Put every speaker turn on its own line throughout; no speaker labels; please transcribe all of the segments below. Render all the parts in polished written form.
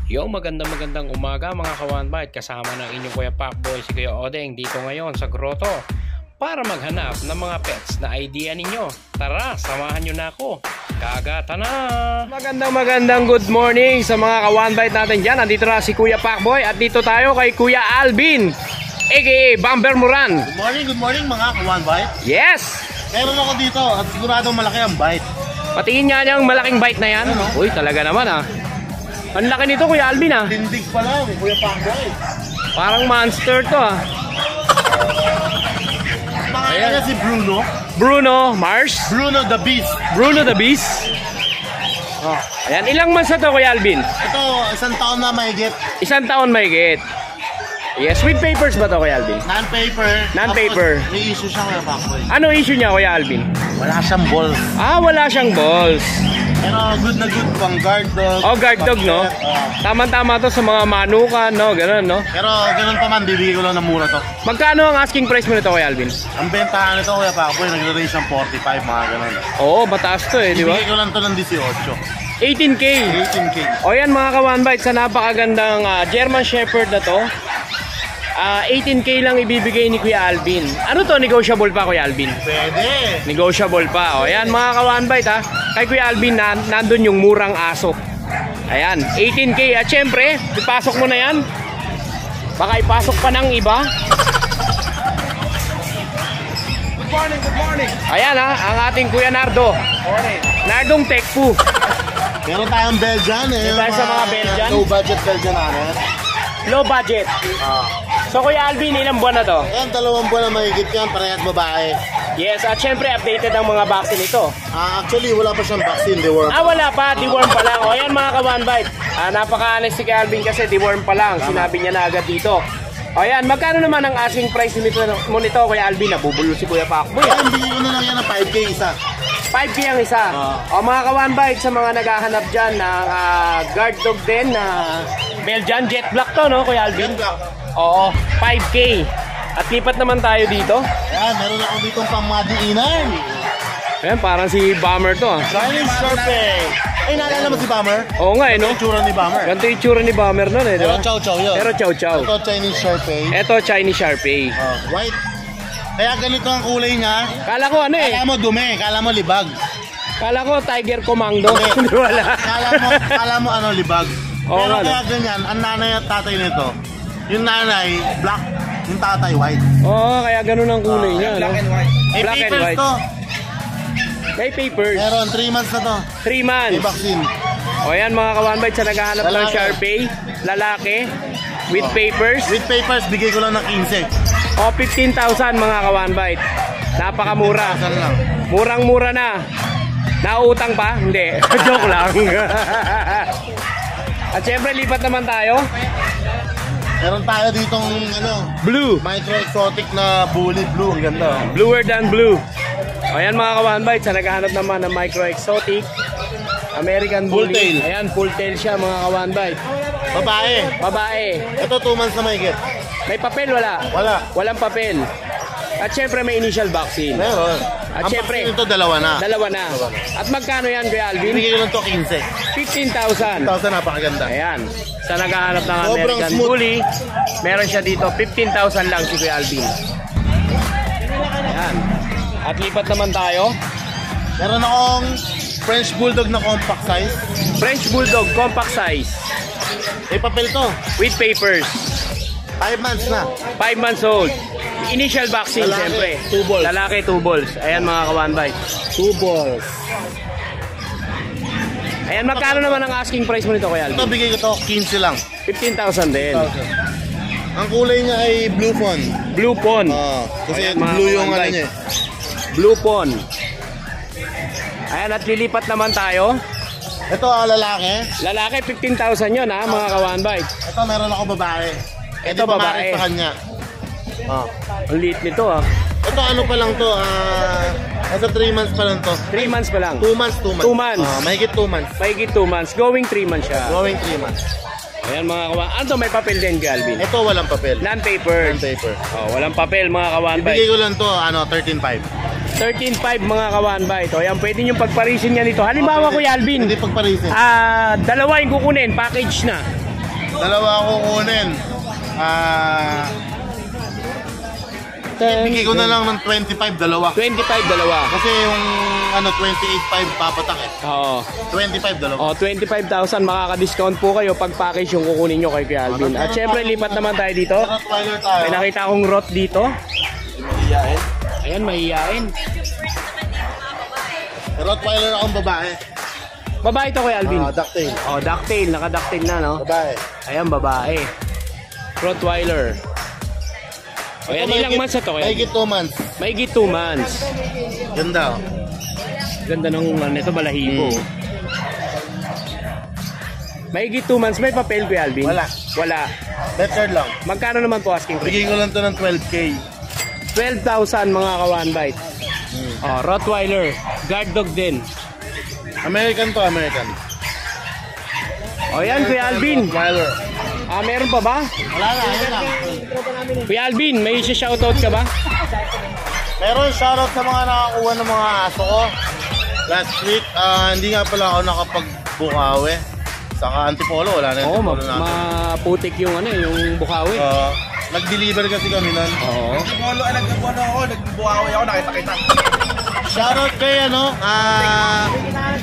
Yo, magandang umaga mga kawanbite. Kasama ng inyong Kuya Pacboy, si Kuya Odeng dito ngayon sa grotto para maghanap ng mga pets na idea ninyo. Tara, samahan nyo na ako. Kagata na! Magandang good morning sa mga kawanbite natin dyan. Nandito na si Kuya Pacboy at dito tayo kay Kuya Alvin aka Bamber Moran.
Good morning mga kawanbite.
Yes!
Meron ako dito at siguradong malaki ang bite.
Patingin nga niyang malaking bite na yan. Uy, talaga naman ah. Ang laki nito Kuya Alvin ah.
Tindig pa lang, Kuya Pacboy.
Parang monster to ah.
Pangalan niya si Bruno.
Bruno Mars.
Bruno the Beast.
Bruno the Beast. Oh. Ayan, ilang months na to Kuya Alvin?
Ito, isang taon na mahigit.
Isang taon mahigit. Yes, with papers ba to Kuya Alvin?
Non-paper.
Non-paper.
Tapos, may issue siya Kuya Pacboy.
Ano issue niya Kuya Alvin?
Wala siyang balls.
Ah, wala siyang balls.
Pero good na good pang guard dog.
Oh, guard dog no? Tama-tama to sa mga manukan no, gano'n no?
Pero ganun pa man, bibigay ko lang ng mura to.
Magkano ang asking price mo nito Kuya Alvin?
Ang bentahan nito Kuya Pacboy, nag-range ng 45 mga ganun.
Oo, mataas to eh, di ba?
Bibigay ko lang to ng 18.
18K.
18K.
O yan mga kawanbite, sa napakagandang German Shepherd na to. 18K lang ibibigay ni Kuya Alvin. Ano to? Negotiable pa Kuya Alvin?
Pwede.
Negotiable pa. O yan mga kawanbite ha. Kay Kuya Alvin nandun yung murang aso. Ayan, 18K. At syempre, ipasok mo na yan. Baka ipasok pa ng iba. Good morning, good morning. Ayan ha, ang ating Kuya Nardo. Morning. Nardong Tekpu.
Meron tayong Belgian eh.
Meron tayo sa mga Belgian.
Low budget Belgian natin.
Low budget. So Kuya Alvin, ilang buwan na to?
Ayan, 2 buwan na mahigit yan, parehas babae.
Yes, at syempre updated ang mga vaccine ito.
Actually, wala pa siyang vaccine, deworm.
Wala pa, deworm pa lang. O yan mga kawanbite, napaka-honest si Kuya Alvin kasi deworm pa lang. Sinabi niya na agad dito. O yan, magkano naman ang asking price mo nito Kuya Alvin? Nabubulo si Kuya Pacboy.
Ayan, bigyan ko na lang yan ng 5K isa.
5K ang isa. O mga kawanbite, sa mga naghahanap dyan ng guard dog din na Belgian Jet Black to no Kuya Alvin? Oo, 5K. At lipat naman tayo dito.
Ayan, meron ako dito pang madiinan.
Ayan, parang si Bomber to ah.
Chinese Sharpei. Ay, naalala mo si Bomber?
Oo nga eh no?
Ito yung tsura ni Bomber.
Ganito yung tsura ni Bomber nun eh, di ba?
Pero chow-chow yun.
Pero chow-chow.
Ito Chinese Sharpei.
Ito Chinese Sharpei.
White. Kaya ganito ang kulay niya.
Kala ko ano eh.
Kala mo dumi, kala mo libag.
Kala ko Tiger Commando. Hindi wala.
Kala mo ano libag.
Oo,
pero
ano?
kaya ganyan, ang nanay at tatay nito. Yung nanay, black. Yung tatay, white.
Oo, kaya ganun ang kulay niya.
Black
no?
and white. May
Black and
papers
white.
to.
May papers.
Meron, 3 months na to.
3
May
months.
vaccine.
O yan mga kawanbite, sa naghahanap ng
Lalaki.
Sharpei. Lalaki. With papers.
With papers, bigay ko lang ng 15.
O 15,000 mga kawanbite. Napakamura.
15,000 lang.
Murang-mura na. Nauutang pa? Hindi. Joke lang. At syempre, lipat naman tayo.
Meron tayo ditong ano,
Blue.
micro exotic na bully blue. Ang ganda.
Bluer than blue. O yan mga kawanbite, sa naghahanap naman ng micro exotic American
Full
Bully.
tail.
Ayan, full tail siya mga kawanbite.
Babae.
Babae.
Ito 2 months na mahigit.
May papel wala?
Wala.
Walang papel. At syempre may initial vaccine.
Meron.
At
Ang
syempre,
vaccine ito, dalawa na.
Dalawa na. At magkano yan Kuya Alvin?
Bigay ko lang to 15.
15,000.
1,000, napakaganda.
Ayan. Sa naghahanap ng
Sobrang
American
smooth.
Bully, meron siya dito 15,000 lang si Kuya Alvin. Ayan. At lipat naman tayo.
Meron akong French Bulldog na compact size.
French Bulldog compact size
May papel to.
with papers.
5 months na.
5 months old. Initial vaccine
Lalaki,
siyempre.
2 balls.
Lalaki 2 balls. Ayan mga kawanbite.
2 balls.
Ayan, magkano naman ang asking price mo nito Kuya
Ito
Alvin?
bigay ko to 15 lang.
15,000 din.
Ang kulay niya ay blue fawn.
Blue Pond.
Kasi
Ayan, mga
blue yung ano
kawanbite.
niya.
Blue Pond. Ayan, at lilipat naman tayo.
Ito lalaki.
Lalaki 15,000 yun ha mga kawanbite.
Ito meron ako babae.
Ito,
Pwede pa
babae.
sa kanya.
Ang liit nito ah.
Ito ano pa lang to. Nasa 3 months pa lang to.
3 months pa lang.
2 months, 2 months.
2 months.
Mahigit 2 months.
Mahigit 2 months. Going 3 months siya.
Going 3 months.
Ayan mga kawan. Ano to, may papel din Galvin?
Ito walang papel.
Non-paper.
Non-paper.
Oh, walang papel mga kawan
Ibigay
bite.
ko lang to 13.5.
13.5 mga kawan bite. O yan, pwede nyo pagparisin yan ito. Halimbawa
Pwede-
Kuya Alvin,
Hindi pagparisin.
dalawa yung kukunin, package na.
Dalawa ako kunin. Bigay ko na lang ng 25, dalawa.
25, dalawa.
Kasi yung 28.5 papatak eh.
Oo.
25, dalawa.
Oh, 25,000 makaka-discount po kayo pag package yung kukunin nyo kay Kuya Alvin. At syempre, lipat naman tayo dito.
Rottweiler tayo.
May nakita akong rot dito.
Mahihain.
Ayan, mahihain.
Rottweiler akong babae.
Babae to Kuya Alvin.
Ducktail.
Oh, ducktail. Naka-ducktail na, no?
Babae.
Ayan, babae. Rottweiler. O yan, ilang months na to Kuya?
Mahigit 2 months.
Mahigit 2 months.
Ganda oh.
Ganda ng nito, balahibo. Mahigit 2 months. May papel Kuya Alvin?
Wala.
Wala.
Better lang.
Magkano naman po asking price?
Bigay ko lang to ng 12K.
12,000 mga ka-one bite. Oh, Rottweiler. Guard dog din.
American to, American.
O yan, Kuya Alvin.
Rottweiler.
Meron pa ba?
Wala na, ayun lang.
Kuya Alvin, may shoutout ka ba?
Meron shoutout sa mga nakakuha ng mga aso ko. Last week, hindi nga pala ako nakapag-bukawi. Saka Antipolo, wala na yung
Oo,
Antipolo natin.
maputik yung yung bukawi.
Nag-deliver kasi kami nun.
Oo.
Nagbubuano ako, nagbubukawi ako, nakita-kita.
Shoutout kay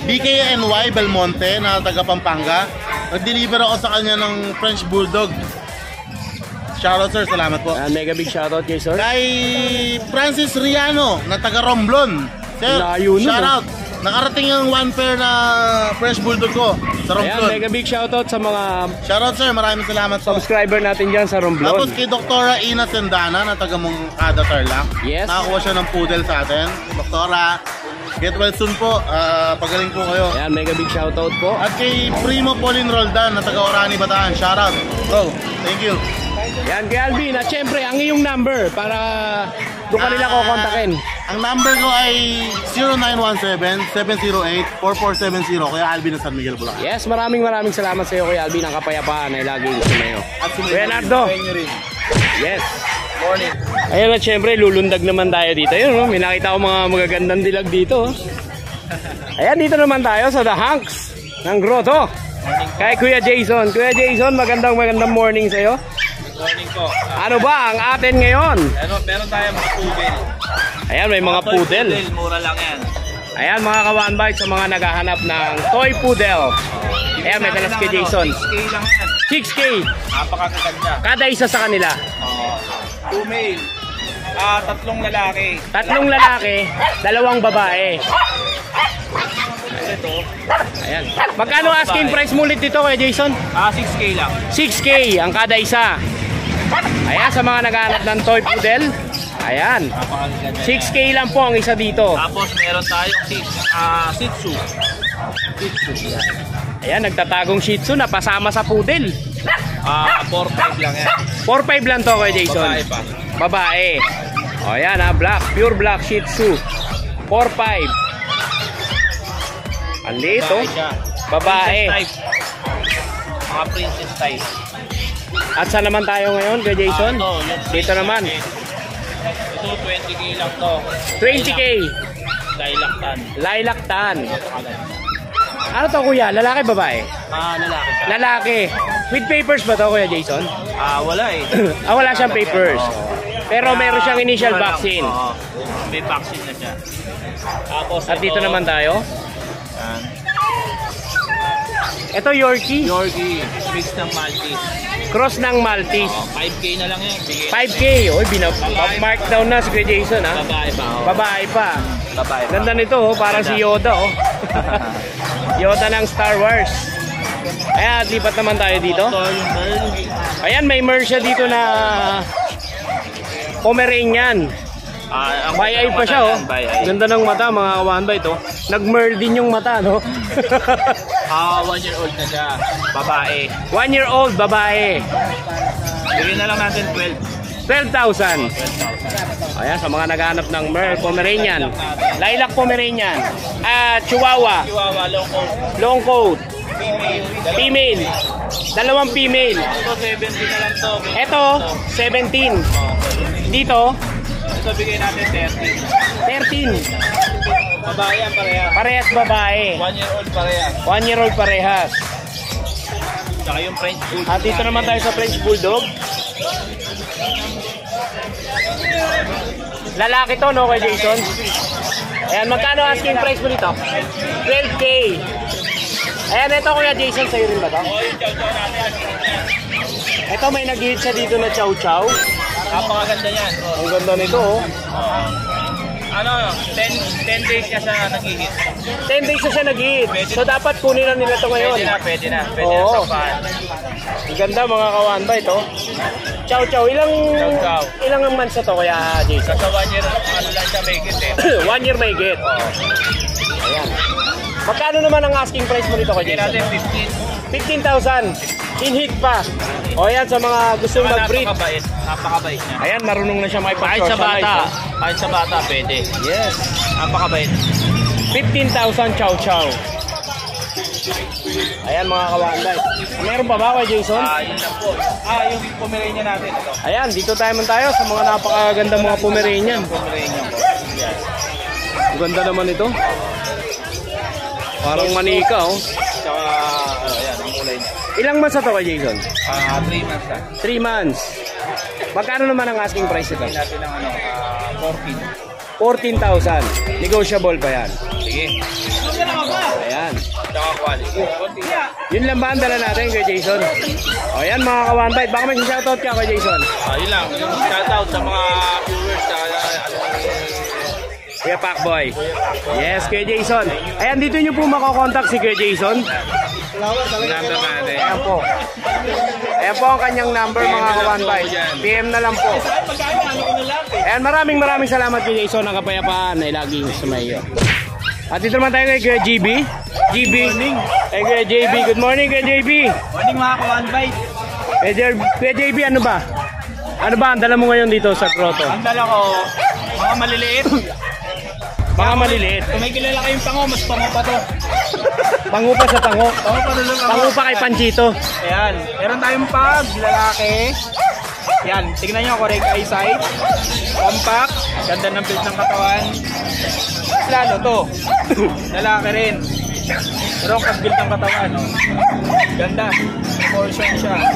BKNY Belmonte na taga Pampanga. Nag-deliver ako sa kanya ng French Bulldog. Shoutout sir, salamat po.
Mega big shoutout kay sir.
Kay Francis Riano na taga Romblon. Sir,
Layo nun,
shoutout. Nakarating yung 1 pair na French Bulldog ko sa
Ayan,
Romblon.
mega big shoutout sa mga
Shoutout sir, maraming salamat po.
subscriber natin dyan sa
Tapos
Romblon.
kay Doktora Ina Sendana na taga Mongkada Tarlac.
Yes.
Nakakuha siya ng poodle sa atin. Doktora, get well soon po. Pagaling po kayo.
Ayan, mega big shoutout po.
At kay Primo Pauline Roldan na taga Orani, Bataan. Shoutout. Go. Thank you.
Yan, kay Alvin. At syempre, ang iyong number para doon ka nila kukontakin.
Ang number ko ay 0917-708-4470. Kuya Alvin ng San Miguel, Bulacan.
Yes, maraming salamat sa iyo, Kuya Alvin. Ang kapayapaan ay laging sumayo.
At
Kuya Nardo.
rin.
Yes.
Morning.
Ayan at syempre, lulundag naman tayo dito. Ayun, no? May nakita ko mga magagandang dilag dito. Ayan, dito naman tayo sa The Hanks ng Grotto. Kay Kuya Jason. Kuya Jason, magandang morning sa iyo.
Morning po.
Ano ba ang atin ngayon?
Meron tayo mga poodle.
Ayan, may mga poodle.
Mura lang yan.
Ayan, mga ka-one bite sa mga naghahanap ng toy poodle. Ayan, may talas kay Jason.
6K lang yan.
6K.
Napakaganda.
Kada isa sa kanila.
2 male. 3 lalaki.
3 lalaki, 2 babae.
Ito.
Ayan. Magkano asking price mo ulit dito kay Jason?
6K lang.
6K ang kada isa. Ayan, sa mga naghahanap ng toy poodle. Ayan.
Napakaganda.
6K lang po ang isa dito.
Tapos meron tayong Shih Tzu.
Ayan, nagtatagong Shih Tzu na pasama sa poodle.
4-5 lang yan.
4-5 lang to kay Jason.
Babae pa.
Babae. O ayan ha, black. Pure black Shih Tzu. 4-5. Ang liit oh.
siya.
Babae.
Princess type. Mga princess type.
At saan naman tayo ngayon kay Jason? Dito naman.
Ito 20K lang to.
20K.
Lilac tan.
Lilac tan. Ano to kuya? Lalaki, babae?
Lalaki siya.
Lalaki. With papers ba to kuya Jason?
Wala eh.
Wala siyang papers. Pero meron siyang initial
Mura lang.
vaccine.
Oo. May vaccine na siya. Tapos
At dito naman tayo.
Yan.
Ito Yorkie.
Yorkie. Mix ng Maltese.
Cross ng Maltese.
5K na lang yan. Bigay.
5K. Oy, mark down na si kuya Jason ha.
Babae pa.
Babae pa.
Babae pa.
Ganda nito oh, parang si Yoda oh. Yoda ng Star Wars. Ayan, lipat naman tayo dito.
Ito yung Merl.
Ayan, may merch siya dito na Pomeranian. By eye pa siya oh. Ganda ng mata mga one bite oh. Nag-merl din yung mata no.
1 year old na siya. Babae.
1 year old babae.
Bigyan na lang natin
12,000.
12,000.
Ayan, sa mga naghahanap ng merl Pomeranian. Lilac Pomeranian. Chihuahua.
Chihuahua, long coat.
Long coat.
Female.
Female. 2 female.
Ito 70 na lang to.
Ito 17. Dito
Ito bigay natin
13.
Babae yan pareha.
Parehas babae.
1 year old pareha.
1 year old parehas.
Tsaka yung French Bulldog.
At dito naman tayo sa French Bulldog. Lalaki to, no, kay Jason? Ayan, magkano asking price mo dito? 12K. Ayan, ito kuya Jason, sa'yo rin ba to? Ito, may nag-hit siya dito na chow chow.
Napakaganda yan.
Ang ganda nito, oh.
Ano, 10 days niya siya nag-hit.
10 days na siya nag-hit. So, dapat kunin na nila to ngayon.
Pwede na. Pwede
Oo.
na sampahan.
Ang ganda, mga kawanba ito. Chow chow.
Chow.
Ilang months na to, kuya Jason?
Sa 1 year, ano lang siya may hit eh.
1 year may get. Ayan. Magkano naman ang asking price mo dito, kuya
Hindi
Jason?
natin
15,000. In-hit pa. O yan, sa mga gustong mag-breed.
Napakabait niya.
Ayan, marunong na siya
Kahit sa
makipag-socialize.
bata,
ha?
kahit sa bata pwede.
Yes.
Napakabait.
15,000 chow chow. Ayan mga kawanday. Meron pa ba kay Jason?
Yun lang po. Yung Pomeranian natin ito.
Ayan, dito tayo tayo sa mga napakaganda mga Pomeranian.
Pomeranian po. Yan.
Ang ganda naman ito. Parang manika, oh.
Tsaka, yan, ang kulay niya.
Ilang months na to kay Jason?
3 months na.
3 months. Magkano naman ang asking price ito?
Hindi natin ng
14,000. Negotiable pa yan.
Sige.
Ayan.
Tsaka quality.
Yun lang ba ang dala natin kay Jason? O yan mga kawanbite. Baka may shoutout ka kay Jason.
Yun lang. Shoutout sa mga viewers sa
Kuya Pacboy. Yes, Kuya Jason. Ayan, dito nyo po makokontakt si Kuya Jason.
number natin.
Ayan po. Ayan po ang kanyang number mga kawanbite. PM na lang po. Ayan, maraming salamat Kuya Jason ng kapayapaan ay laging sumayo. At dito naman tayo kay Kuya GB. GB. Kay Kuya JB. Good morning Kuya JB.
Morning mga kawanbite.
Kuya JB, ano ba? Ano ba ang dala mo ngayon dito sa grotto?
Ang dala ko, mga maliliit.
Mga maliliit.
Kung may kilala kayong pango, mas pango pa to.
Pango pa sa pango.
Pango pa doon.
Pango pa kay Panchito.
Ayan. Meron tayong pag, lalaki. Yan, tignan nyo, correct eyesight. Compact, ganda ng build ng katawan. Lalo to. Lalaki rin. Pero ang build ng katawan. Ganda. Portion siya.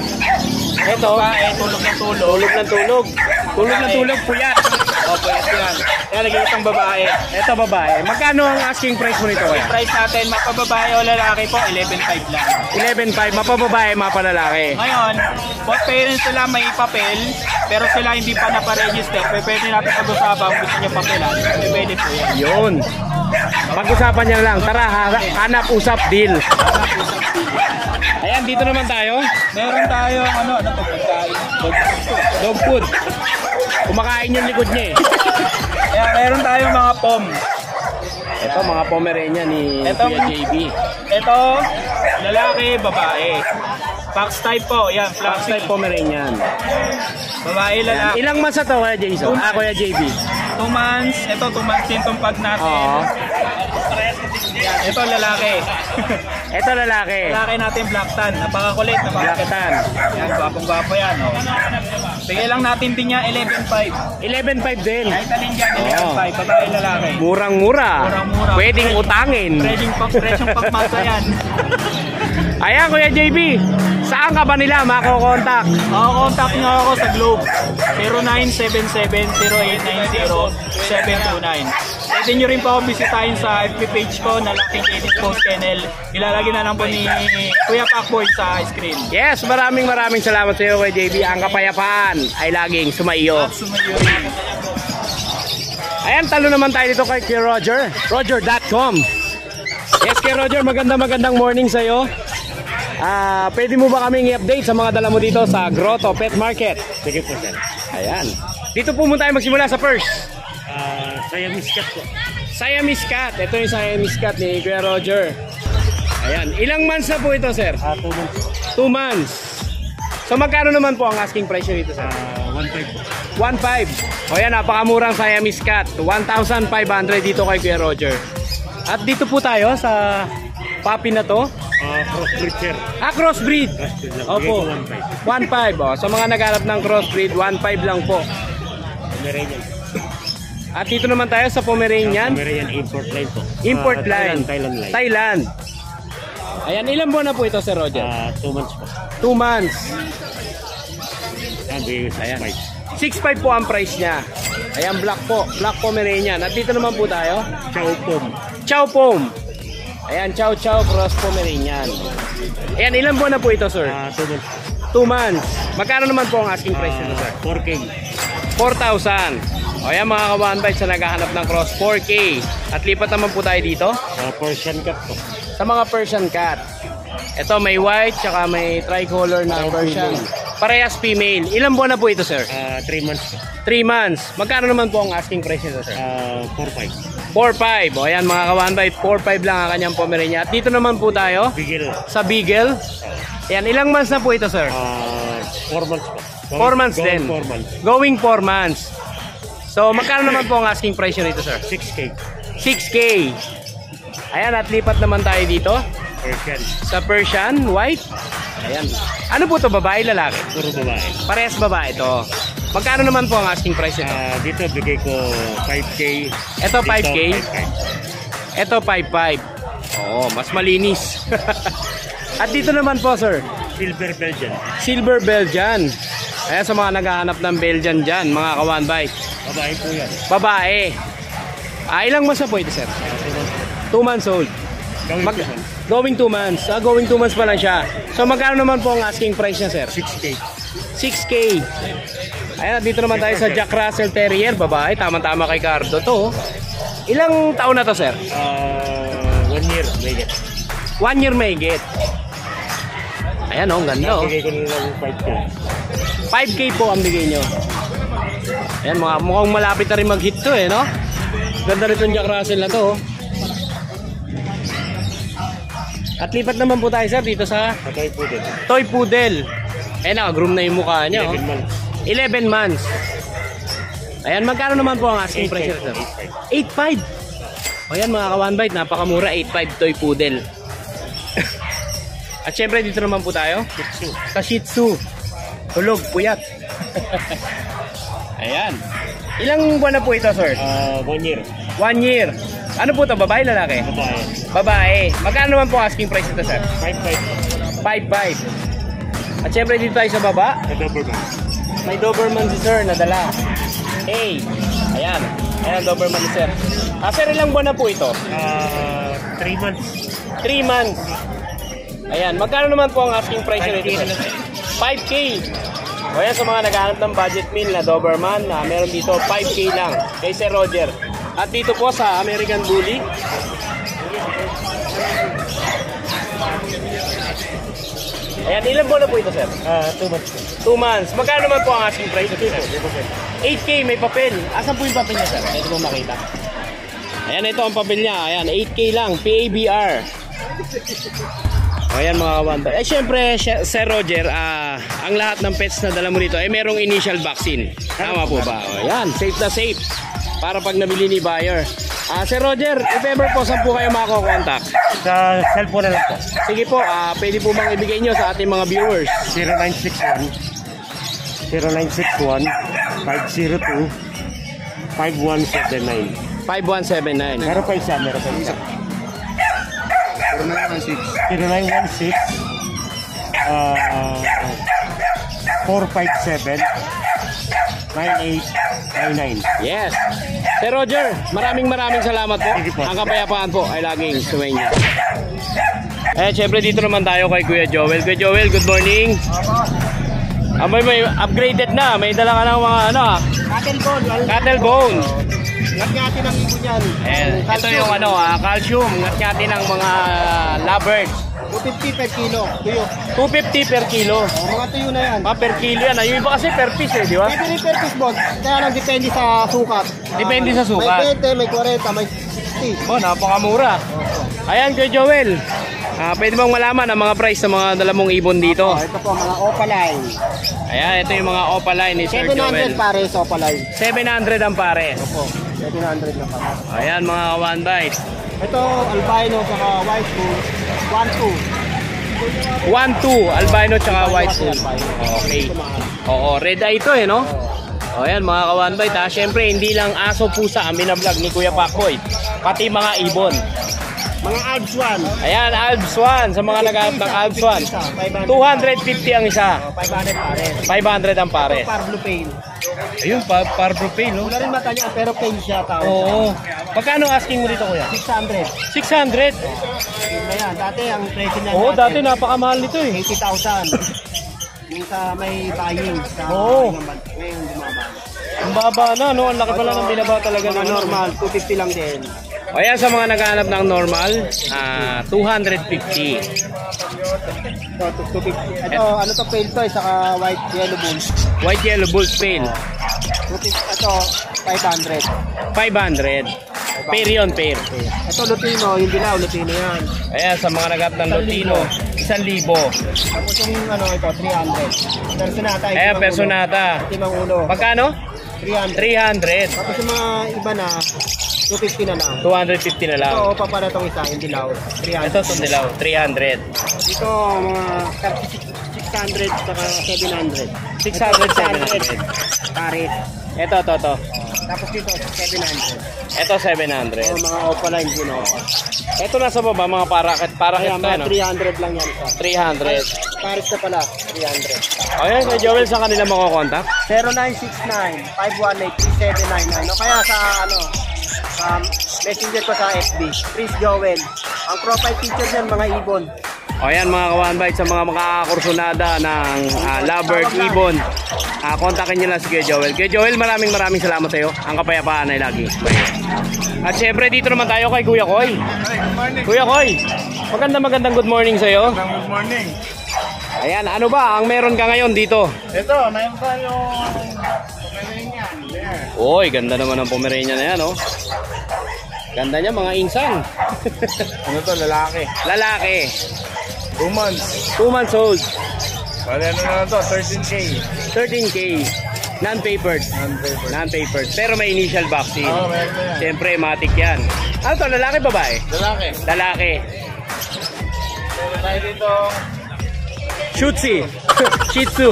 Ito.
Tulog ng tulog.
Tulog ng tulog. Tulog ng tulog po yan.
Opo, yan. Yan, nag-iitang babae.
Ito babae. Magkano ang asking price mo nito kaya?
Price natin, mapababae o lalaki po, 11.5 lang.
11.5. Mapababae, mapalalaki.
Ngayon, both parents sila may papel, pero sila hindi pa naparegister. Pwede natin pag-usapan kung gusto nyo papelan. Pwede po yan.
Yun. Pag-usapan niya lang. Tara, hanap usap deal. Ayan, dito naman tayo.
Meron tayo, ano pagkain?
Dog food. Kumakain yung likod niya eh.
Ayan, meron tayong mga pom.
Ito, mga Pomeranian ni Kuya JB.
Ito, lalaki, babae. Fox type po, yan,
Fox type Pomeranian.
Babae, lalaki.
Ilang months na to, Kuya Jason? Kuya JB.
2 months. Ito, 2 months din itong pag natin.
Oo.
Yan, ito lalaki.
Ito lalaki.
Lalaki natin black tan. Napakakulit.
Black tan.
Yan, gwapong-gwapo yan. Oh. Bigay lang natin din niya 11.5.
11.5 din.
Kahit alin dyan, 11.5. Babae, lalaki.
Murang-mura.
Murang-mura.
Pwedeng utangin.
Presyong pagmasa yan.
Ayan, Kuya JB. Saan ka ba nila makokontak?
Contact nyo ako sa Globe. 0977-0890-729. Pwede nyo rin po ako bisitahin sa FB page ko na Laking Edit Post Kennel. Ilalagay na lang po ni Kuya Pacboy sa screen.
Yes, maraming salamat sa iyo, Kuya JB. Ang kapayapaan ay laging sumaiyo.
At sumayo.
Ayan, talo naman tayo dito kay Kuya Roger. Roger.com. Yes, Kuya Roger, magandang morning sa iyo. Pwede mo ba kaming i-update sa mga dala mo dito sa Grotto Pet Market?
Sige po, sir.
Ayan. Dito po muna tayo magsimula sa first.
Siamese cat po.
Siamese cat. Ito yung Siamese cat ni Kuya Roger. Ayan. Ilang months na po ito, sir?
2 months.
2 months. So magkano naman po ang asking price nyo dito, sir?
1.5 po.
1.5. O yan, napakamurang Siamese cat. 1,500 dito kay Kuya Roger. At dito po tayo sa puppy na to.
Crossbreed, sir.
Crossbreed.
Crossbreed lang.
Opo. 1.5. Sa mga naghanap ng crossbreed, 1.5 lang po.
Pomeranian.
At dito naman tayo sa Pomeranian.
Pomeranian import line po.
Import line.
Thailand line.
Thailand. Ayan, ilan buwan na po ito, Sir Roger?
2 months po.
2 months.
Yan, bigay ko
Ayan.
6.5.
6.5 po ang price niya. Ayan, Black Pomeranian. At dito naman po tayo.
Chow Pom.
Chow Pom. Ayan, Chow Cross Pomeranian. Ayan, ilan buwan na po ito, sir?
2 months po.
2 months. Magkano naman po ang asking price nito, sir?
4K.
4,000. O yan mga ka-one bite sa naghahanap ng cross, 4K. At lipat naman po tayo dito
Persian cat po.
sa mga Persian cat. Ito may white, tsaka may tricolor na Persian. Parehas female. Ilang buwan na po ito, sir?
3 months po.
3 months. Magkano naman po ang asking price nito, sir?
4.5.
4,500. O yan mga ka-one bite, 4,500 lang ang kanyang Pomeranian. At dito naman po tayo
Bigil.
sa Beagle. Ayan, ilang months na po ito, sir?
4 months po.
4 months din.
4 months.
Going 4 months. So, magkano naman po ang asking price nyo rito, sir?
6K.
6K. Ayan, at lipat naman tayo dito
Persian.
sa Persian, white. Ayan. Ano po to, babae, lalaki?
Puro babae.
Parehas babae ito. Magkano naman po ang asking price nito?
Dito bigay ko 5K.
Ito, 5K.
Dito, 5K.
Ito, 5,500. Oo, mas malinis. At dito naman po, sir,
Silver Belgian.
Silver Belgian. Ayan, sa mga naghahanap ng Belgian dyan, mga ka-one bite.
Babae po yan.
Babae. Ilang months na po ito, sir? 2 months old. Going 2 months. Going 2 months pa lang siya. So magkano naman po ang asking price niya, sir?
6K.
6K. Ayan, dito naman tayo sa Jack Russell Terrier, babae. Tama-tama kay Cardo to. Ilang taon na to, sir?
1 year. May get.
1 year may get. Ayan, oh, ang ganda, oh.
Bigay ko na lang 5K.
5K po ang bigay nyo. Ayan, mukhang malapit na rin mag-hit to, eh, no? Ganda rin itong Jack Russell na to, oh. At lipat naman po tayo, sir, dito sa
Patay po din.
Toy Poodle. Ayan, naka-groom na yung mukha niya, oh.
11 months.
11 months. Ayan, magkano naman po ang asking price nito? 8,500. Ayan mga ka-one bite, napakamura, 8,500 Toy Poodle. At syempre dito naman po tayo sa Shih Tzu. Tulog, puyat. Ayan. Ilang buwan na po ito, sir?
1 year.
1 year. Ano po ito, babae, lalaki?
Babae.
Babae. Magkano naman po ang asking price nito, sir?
5.5.
5,500. At syempre dito tayo sa baba.
Doberman.
May Doberman si sir na dala. Hey. Ayan. Ayan ang Doberman ni sir. Sir, ilang buwan na po ito?
3 months.
3 months. Ayan. Magkano naman po ang asking price nito,
5K
sir?
na lang.
5K. O yan, sa mga naghahanap ng budget meal na Doberman, meron dito 5K lang kay Sir Roger. At dito po sa American Bully, ayan, ilan buwan na po ito, sir?
2 months.
2 months. Magkano naman po ang asking price nito, sir? 8K, may papel. Asan po yung papel niya, sir? Ito po makita. Ayan, ito ang papel niya. Ayan, 8K lang. PABR. O yan mga kawan. Eh syempre, Sir Roger, ang lahat ng pets na dala mo dito ay merong initial vaccine. Tama po ba? O yan, safe na safe. Para pag nabili ni buyer. Sir Roger, if ever po, saan po kayo makakontakt?
Sa cellphone na lang po.
Sige po, pwede po bang ibigay nyo sa ating mga viewers?
0961 502 5179.
5179.
Meron pa isa. 0916 457 9899.
Yes. Sir Roger, maraming salamat po.
Sige po.
Ang kapayapaan po ay laging sumainyo. Syempre dito naman tayo kay Kuya Joel. Kuya Joel, good morning. May upgraded na. May dala ka ng mga cattle bone.
Ngat-ngati ng ibon yan.
Ito yung calcium. Ngat-ngati ng mga lovebirds.
250 per kilo. Tuyo.
250 per kilo.
Mga tuyo na yan.
Per kilo yan. Yung iba kasi per piece, di ba?
Pwede rin per piece, boss. Kaya lang depende sa sukat.
Depende sa sukat.
May 20, may 40, may 60.
Napakamura. Ayan, Kuya Joel. Pwede bang malaman ang mga price ng mga dala mong ibon dito?
Ito po, mga opaline.
Ayan, ito yung mga opaline ni Sir Joel.
700 pare sa opaline.
700 ang pares.
Opo, 700 na pare.
Ayan, mga one bite.
Ito, albino saka white bull.
1-2, albino tsaka white bull. Okay. Oo, red eye ito no? O ayan mga ka-one bite Siyempre, hindi lang aso pusa ang binablog ni Kuya Pacboy. Pati mga ibon.
Mga Alps 1.
Ayan, Alps 1. Sa mga naghahanap ng Alps 1. 250 ang isa.
500 pare.
500 ang pares.
Parblo Pale.
Ayun, Parbro Pale, no?
Wala rin mata niya, pero pale siya tawag.
Oo. Magkano asking mo dito, kuya?
600.
600.
Yun na yan. Dati ang presyo niya.
Oo, dati napakamahal nito eh.
80,000. Yung sa may buying. Sa
Oo.
ngayon bumaba.
Ang baba na, no? Ang laki pala ng binaba talaga.
Mga
ng
normal, 250 lang din.
O yan, sa mga naghahanap ng normal, 250.
So, 250. Ito, ano to, pale to, saka white yellow bulls.
White Yellow Bulls Pale.
250. Ito, 500.
500. Pair yun, pair.
Ito, Lutino, yung dilaw, Lutino yan.
Ayan, sa mga naghahanap ng Lutino, 1,000.
Tapos yung ano, ito, 300. Personata.
Ayan, Personata.
Timang ulo.
Magkano?
300.
300.
Tapos yung mga iba na, 250 na lang.
250 na lang.
Ito, pa pala itong isa, yung dilaw. 300.
Ito, itong dilaw, 300.
Dito, mga 600 saka 700.
600, 700.
Parit.
Ito.
Tapos dito, 700.
Ito, 700.
Mga Opaline din, Opa.
Ito nasa baba, mga parakit
Kaya
to,
mga
no?
300 lang yan.
300.
Parit na pala, 300.
Ayan, kay Joel, sa kanila makokontak?
0969-518-3799. O kaya sa, sa messenger ko sa FB, Chris Joel. Ang profile picture niyan, mga ibon.
O ayan, mga kawanbite, sa mga makakakursunada ng Lovebird Ibon, kontakin nyo lang si Kuya Joel. Kuya Joel, maraming salamat sa iyo. Ang kapayapaan ay lagi. At syempre, dito naman tayo kay Kuya Koy.
Good morning.
Kuya Koy, magandang good morning sa iyo.
Good morning.
Ayan, ano ba ang meron ka ngayon dito?
Ito, mayroon tayong Pomeranian. There.
Uy, ganda naman ang Pomeranian na yan, oh. Ganda niya, mga insang.
Ano to, lalaki?
Lalaki,
2 months.
2 months old,
Bale, ano na to, 13K.
13K, non-papered. Non-papered, pero may initial vaccine.
Oo, mayroon na yan.
Siyempre, matik yan. Ano to, lalaki babae?
Lalaki.
Lalaki.
Meron tayo dito,
Shih Tzu. Shih Tzu.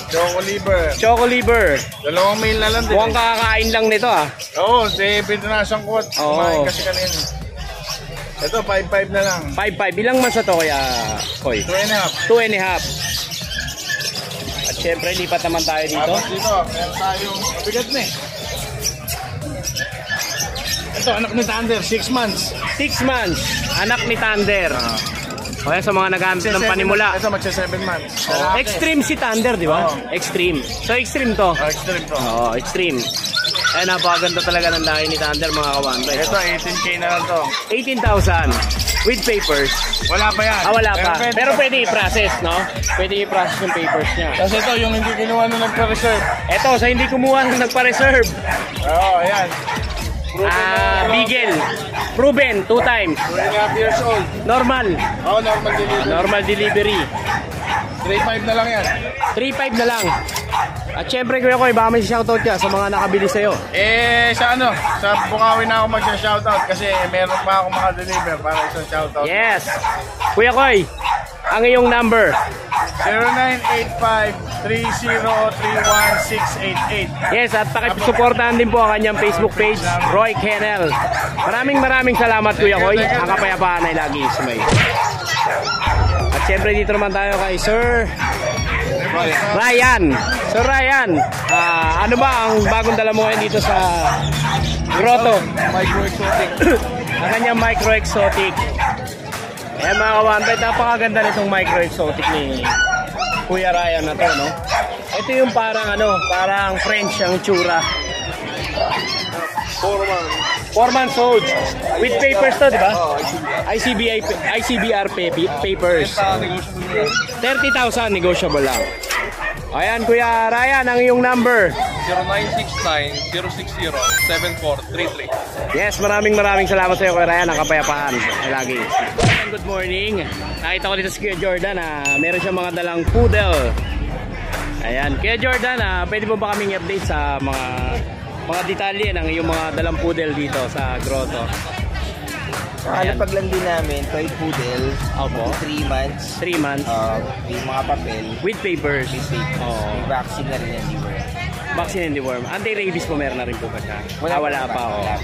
Choco Liver.
Choco Liver.
2 mail na lang din.
Mukhang kakakain lang nito, ah.
Oo, si Pintunasang Quote.
Oo.
Kumain kasi kanina. Ito, 5-5 na lang.
5-5. Ilang months na to, kaya, Koy?
2.5.
2.5. At syempre, lipat naman tayo dito.
Tapos dito, meron tayong bigat na eh. Ito, anak ni Thunder, 6 months.
6 months. Anak ni Thunder. O yan, sa mga naghahanap ng panimula.
Ito, magsa 7 months.
Extreme si Thunder, di ba?
Oo.
Extreme. So, extreme to.
Extreme to.
Oo, extreme. Ayan, napakaganda talaga ng lahi ni Thunder, mga kawanbay.
Ito, 18K na lang to.
18,000 with papers.
Wala pa yan.
Wala pa. Pero
pa.
pwede i-process, no? Pwede i-process yung papers niya.
Kasi ito, yung hindi kinuha nung nagpa-reserve.
Eto, sa hindi kumuha ng nagpa-reserve.
Oo, ayan.
Beagle. Proven, 2 times.
2.5 years old.
Normal.
Oo, normal delivery.
Normal delivery.
3.5 na lang yan.
3.5 na lang. At syempre, Kuya Koy, baka may shoutout ka sa mga nakabili sa'yo.
Sa Bukawi na ako mag-shoutout kasi meron pa ako maka-deliver para isang shoutout.
Yes. Kuya Koy, ang iyong number.
0985-3031-688.
Yes, at pakisuportahan din po ang kanyang Facebook page, Roy Kennel. Maraming salamat, Kuya Koy. Ang kapayapaan ay lagi sumay. At syempre, dito naman tayo kay Sir Ryan. Sir Ryan, ano ba ang bagong dala mo ngayon dito sa grotto?
Micro Exotic.
Ang kanyang Micro Exotic. Ayan mga kawanbay, napakaganda nitong Micro Exotic ni Kuya Ryan na to, no? Ito yung parang French ang tsura. 4 months old. With papers to, di ba? ICBR papers. 30,000 negotiable lang. Ayan, Kuya Ryan, ang iyong number.
0969-060-7433.
Yes, maraming salamat sa iyo, Kuya Ryan, ang kapayapaan. Lagi. Good morning. Nakita ko dito si Kuya Jordan na meron siyang mga dalang poodle. Ayan, Kuya Jordan, pwede mo ba kaming update sa mga detalye ng iyong mga dalang poodle dito sa grotto?
Ano paglandi namin, toy poodle,
Opo.
3 months,
3 months.
yung mga papel,
With papers.
may vaccine na rin yan, di ba?
Vaccine and deworm. Anti-rabies po meron na rin po ba siya?
Wala
Wala pa.
Wala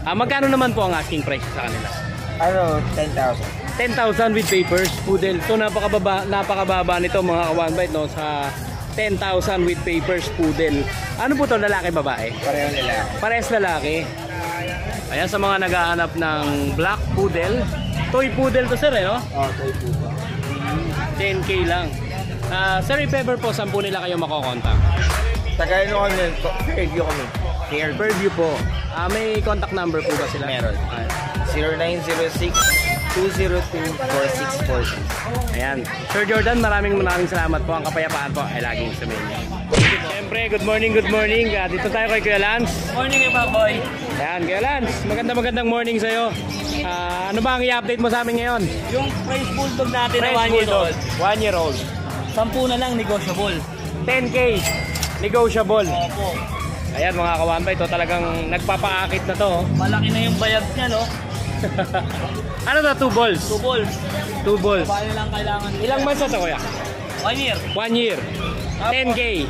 Oh. Magkano naman po ang asking price sa kanila?
Ano, 10,000.
10,000 with papers, poodle. So napakababa nito mga ka-one bite, no, sa 10,000 with papers, poodle. Ano po to, lalaki babae?
Pareho nila.
Parehas lalaki. Ayan, sa mga naghahanap ng black poodle. Toy poodle to, sir, eh, no?
Oh, toy puto.
10K lang. Sir, if ever po, 10 nila kayo makokontak.
Tagay nyo kami, review kami.
Fairview po. May contact number po ba sila?
Meron. 0906-202-4646.
Ayan. Sir Jordan, maraming salamat po. Ang kapayapaan po ay laging sa inyo. Siyempre, good morning. Dito tayo kay Kuya Lance.
Morning, Boy.
Ayan, Kuya Lance. Magandang morning sa'yo. Ano ba ang i-update mo sa amin ngayon?
Yung French Bulldog natin na
French
1 year
Bulldog.
old.
1 year old.
10 na lang negotiable.
10K. Negotiable.
Opo.
Ayan mga kawanbay, ito talagang nagpapaakit na to.
Malaki na yung bayag niya, no?
Ano na, 2 balls?
2 balls.
2 balls.
Paano lang kailangan?
Ilang months na to, kuya?
1 year.
1 year. 10K.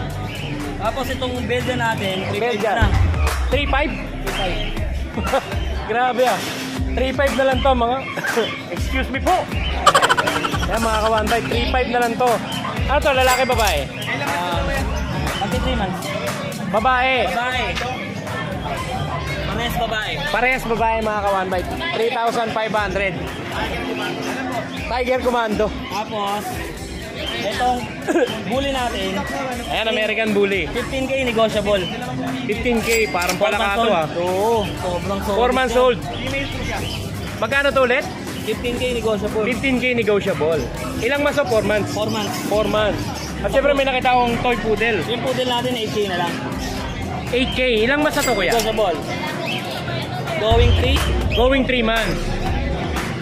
Tapos itong Belgian natin, 3.5
Belgian.
na.
3.5?
3.5.
Grabe ah. 3.5 na lang to mga. Excuse me po. Ayan mga kawanbay, 3.5 na lang to. Ano to, lalaki babae?
23 months.
Babae.
Babae. Parehas babae.
Parehas babae mga kawanbay. 3,500. Tiger Commando.
Tapos, itong bully natin,
Ayan, American Bully.
15K negotiable.
15K, parang palakato ah.
Oo, sobrang solid.
4 months old. Magkano to ulit?
15K negotiable.
15K negotiable. Ilang months o 4 months?
4 months.
4 months. At syempre may nakita akong toy poodle.
Yung poodle natin, 8K na lang.
8K. Ilang months na to kuya?
Negotiable. Going 3.
Going 3 months.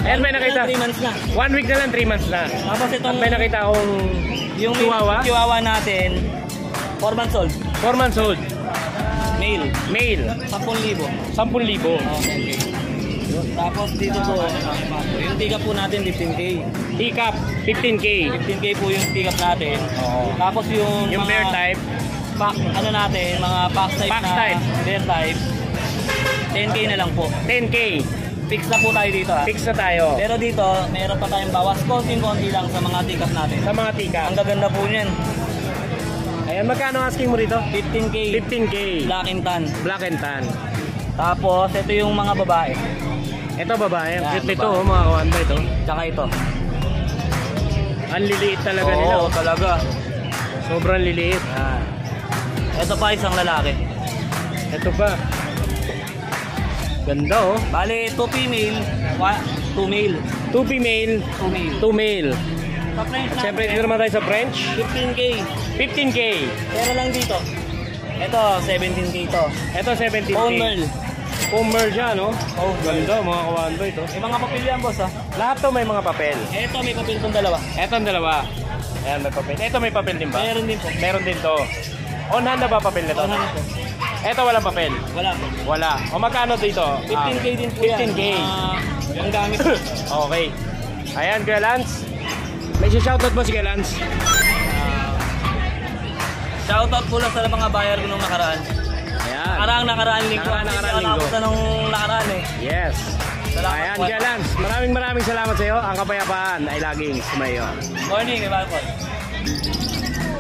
Ayan, may nakita.
3 months na.
1 week na lang, 3 months na.
Tapos
At
itong
may nakita akong
yung Chihuahua natin, 4 months old.
4 months old.
Male.
Male.
10,000.
10,000.
Okay. Tapos dito po, yung tiga po natin 15K.
Teacup, 15K.
15K po yung pick-up natin.
Oo.
Tapos yung
Yung
mga
bear type,
pack, ano natin, mga pack type
Pack
na
type.
bear type, 10K na lang po.
10K.
Fix na po tayo dito ha.
Fix na tayo.
Pero dito, meron pa tayong bawas. Konting-konti lang sa mga pick-up natin.
Sa mga teacup.
Ang gaganda po niyan.
Ayan, magkano asking mo rito?
15K.
15K.
Black and tan.
Black and tan.
Tapos, ito yung mga babae.
Ito babae. Ang
Yan,
cute nito,
babae.
oh, mga kawanba ito.
Tsaka ito.
Ang liliit talaga nila.
Oo,
Oh.
talaga.
Sobrang liliit.
Yan. Ito pa isang lalaki.
Ito pa. Ganda oh.
Bale, 2 female, 2 male.
2 female,
2 male.
2 male.
Sa French natin,
Siyempre dito naman tayo sa French.
15K.
15K.
Pero lang dito. Ito, 17K to.
Ito 17K.
Bone Merle.
Home merge siya, no?
Oh,
Ganda, mga kawanba ito.
May mga papel yan, boss ha.
Lahat to may mga papel.
Ito, may papel tong dalawa.
Ito ang dalawa. Ayan, may papel. Ito may papel din ba?
Meron din po.
Meron din to. On hand na ba papel nito?
Ano po?
Ito walang papel.
Wala po.
Wala. O magkano dito?
15K din po yan.
15K.
Ang gamit.
Okay. Ayan, Kuya Lance. May shoutout mo si Kuya Lance?
Shoutout po lang sa mga buyer ko nung nakaraan.
Ayan.
Nakaraan linggo.
Nakaraan linggo.
Nakapos na nung nakaraan eh.
Yes.
Salamat
Ayan,
po.
Kuya Lance. Maraming salamat sa iyo. Ang kapayapaan ay laging sumayo.
Morning, may bago po.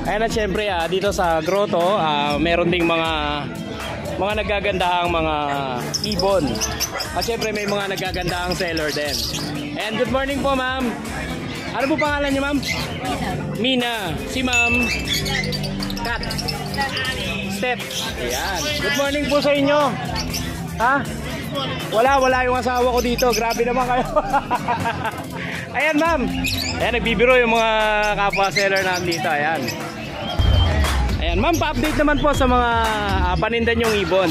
Ayan at syempre dito sa grotto, meron ding mga nagagandahang mga ibon. At syempre may mga nagagandahang seller din. And good morning po, ma'am. Ano po pangalan niyo, ma'am? Mina. Si ma'am? Kat. Step. Ayan. Good morning po sa inyo. Ha? Wala yung asawa ko dito. Grabe naman kayo. Ayan, ma'am. Ayan, nagbibiro yung mga kapwa seller namin dito. Ayan. Ayan, ma'am, pa-update naman po sa mga panindan yung ibon.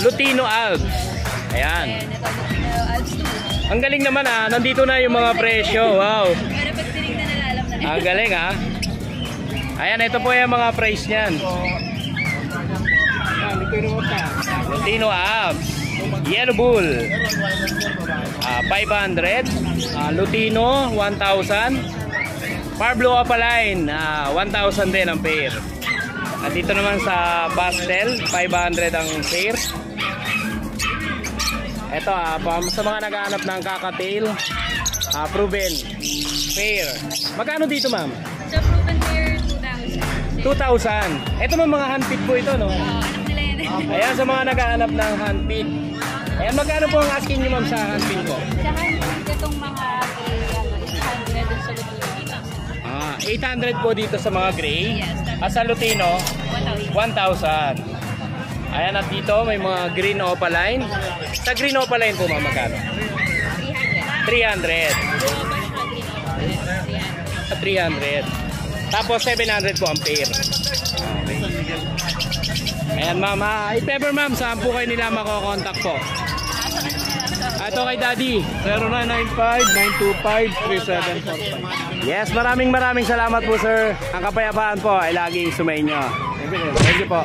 Lutino Alps. Ayan. Ang galing naman nandito na yung mga presyo. Wow. Ang galing Ayan, ito po yung mga price niyan. Lutino Alps. Yellow Bull 500, Lutino 1,000, Parblo Opaline 1,000 din ang pair. At dito naman sa pastel, 500 ang pair. Ito sa mga naghahanap ng kakatail, proven pair. Magkano dito ma'am?
Sa proven pair, 2,000.
2,000. Ito mga handpid po ito, no?
Anak nila yan.
Ayan, sa mga naghahanap ng handpid. Ayan, magkano po ang asking niyo ma'am sa handpid ko?
Sa handpid, itong mga 800 sa Lutino.
800 po dito sa mga gray.
Yes,
At sa Lutino,
1,000.
1,000. Ayan, at dito may mga green opaline. Sa green opaline po ma'am, magkano? 300. 300. Tapos 700 po ang pair. Ayan ma'am, if ever ma'am, saan po kayo nila makokontak po? Ito kay Daddy,
0995-925-3745.
yes, maraming salamat po sir. Ang kapayapaan po ay laging sumainyo. Thank you po.